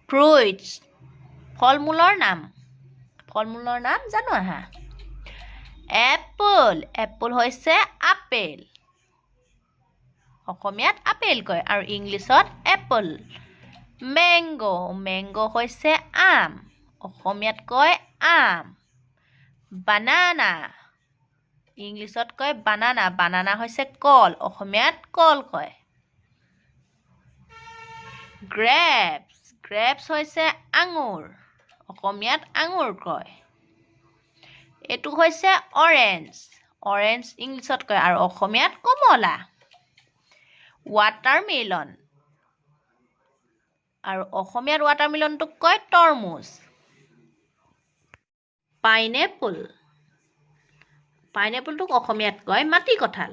fruits ফল-মূলৰ নাম জানো আহা এপল হৈছে আপেল অসমীয়াত আপেল কয় আৰু ইংলিছত এপল মেংগো হৈছে আম অসমীয়াত কয় আম বানানা ইংলিছত কয় বানানা হৈছে কল অসমীয়াত কল কয় গ্ৰেপছ হৈছে আঙুৰ অসমীয়াত আঙুৰ কয় এইটো হৈছে অৰেঞ্জ ইংলিছত কয় আৰু অসমীয়াত কমলা ৱাটাৰমেলন আৰু অসমীয়াত ৱাটাৰমেলনটোক কয় তৰমুজ পাইনএপলটোক অসমীয়াত কয় মাটিকঁঠাল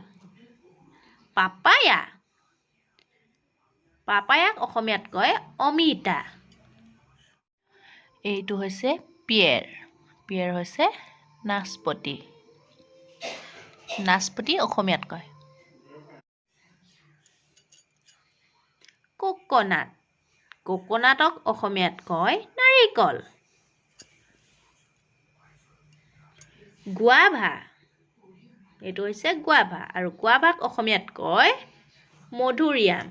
পাপায়াক অসমীয়াত কয় অমিতা এইটো হৈছে পিয়েৰ হৈছে নাচপতি অসমীয়াত কয় কোকোনাটক অসমীয়াত কয় নাৰিকল গুৱাভা এইটো হৈছে গুৱাভা আৰু গুৱাভাক অসমীয়াত কয় মধুৰিআম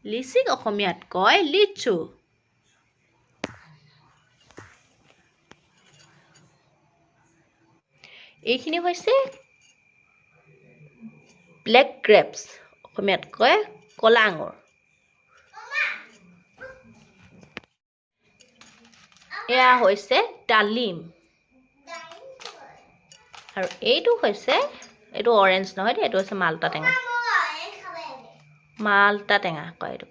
লিচিক অসমীয়াত কয় লিচু এইখিনি হৈছে ব্লেক গ্ৰেপছ অসমীয়াত কয় কলা আঙুৰ এয়া হৈছে ডালিম আৰু এইটো অৰেঞ্জ নহয় এইটো হৈছে মাল্টা টেঙা কয় এইটো